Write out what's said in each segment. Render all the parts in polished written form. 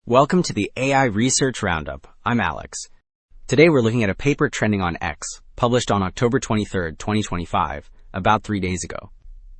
Welcome to the AI Research Roundup. I'm Alex. Today we're looking at a paper trending on X, published on October 23, 2025, about 3 days ago.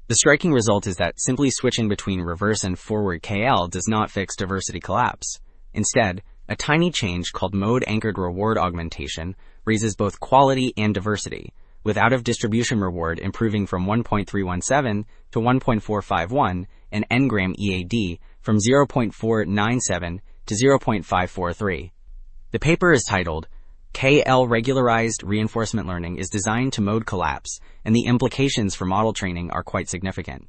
The striking result is that simply switching between reverse and forward KL does not fix diversity collapse. Instead, a tiny change called mode-anchored reward augmentation raises both quality and diversity, with out-of-distribution reward improving from 1.317 to 1.451 and n-gram EAD from 0.497 to 0.543. The paper is titled, KL-Regularized Reinforcement Learning is Designed to Mode Collapse, and the implications for model training are quite significant.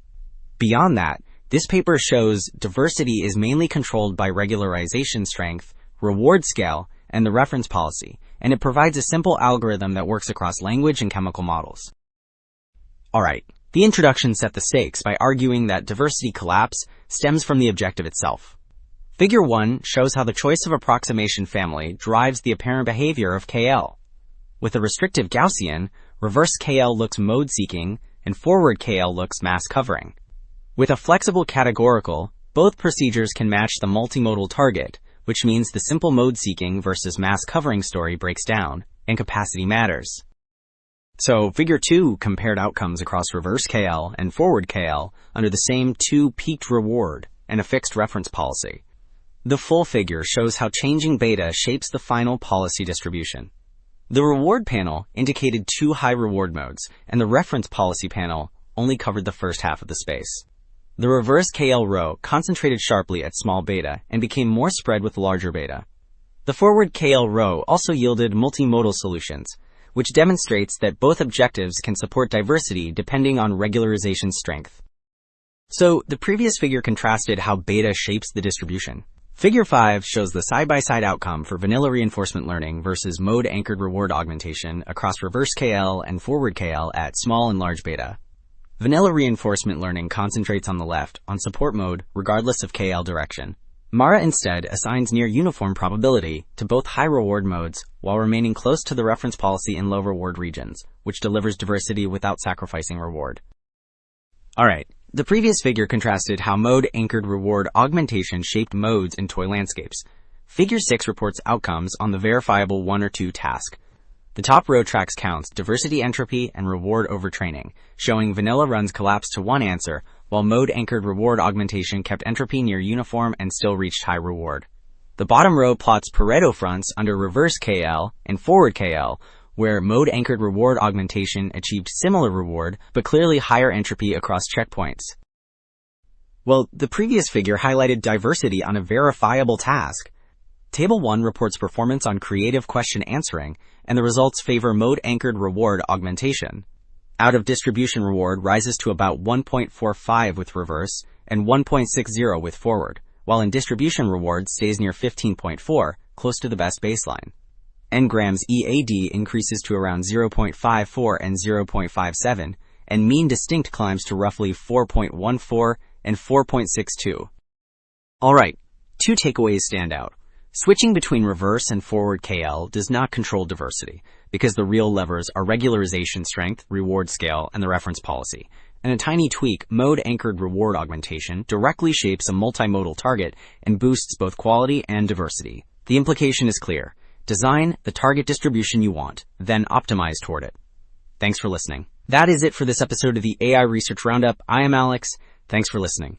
Beyond that, this paper shows diversity is mainly controlled by regularization strength, reward scale, and the reference policy, and it provides a simple algorithm that works across language and chemical models. Alright, the introduction set the stakes by arguing that diversity collapse stems from the objective itself. Figure 1 shows how the choice of approximation family drives the apparent behavior of KL. With a restrictive Gaussian, reverse KL looks mode-seeking, and forward KL looks mass-covering. With a flexible categorical, both procedures can match the multimodal target, which means the simple mode-seeking versus mass-covering story breaks down, and capacity matters. So, Figure 2 compared outcomes across reverse KL and forward KL under the same two peaked reward and a fixed reference policy. The full figure shows how changing beta shapes the final policy distribution. The reward panel indicated two high reward modes, and the reference policy panel only covered the first half of the space. The reverse KL row concentrated sharply at small beta and became more spread with larger beta. The forward KL row also yielded multimodal solutions, which demonstrates that both objectives can support diversity depending on regularization strength. So, the previous figure contrasted how beta shapes the distribution. Figure 5 shows the side-by-side outcome for vanilla reinforcement learning versus mode-anchored reward augmentation across reverse KL and forward KL at small and large beta. Vanilla reinforcement learning concentrates on the left, on support mode, regardless of KL direction. Mara instead assigns near uniform probability to both high reward modes while remaining close to the reference policy in low reward regions, which delivers diversity without sacrificing reward. Alright. The previous figure contrasted how mode-anchored reward augmentation shaped modes in toy landscapes. Figure 6 reports outcomes on the verifiable 1 or 2 task. The top row tracks counts, diversity entropy, and reward overtraining, showing vanilla runs collapsed to one answer, while mode-anchored reward augmentation kept entropy near uniform and still reached high reward. The bottom row plots Pareto fronts under reverse KL and forward KL, where mode-anchored reward augmentation achieved similar reward, but clearly higher entropy across checkpoints. Well, the previous figure highlighted diversity on a verifiable task. Table 1 reports performance on creative question answering, and the results favor mode-anchored reward augmentation. Out-of-distribution reward rises to about 1.45 with reverse and 1.60 with forward, while in distribution reward stays near 15.4, close to the best baseline. N-grams EAD increases to around 0.54 and 0.57, and mean distinct climbs to roughly 4.14 and 4.62. Alright, 2 takeaways stand out. Switching between reverse and forward KL does not control diversity, because the real levers are regularization strength, reward scale, and the reference policy. And a tiny tweak, mode-anchored reward augmentation, directly shapes a multimodal target and boosts both quality and diversity. The implication is clear. Design the target distribution you want, then optimize toward it. Thanks for listening. That is it for this episode of the AI Research Roundup. I am Alex. Thanks for listening.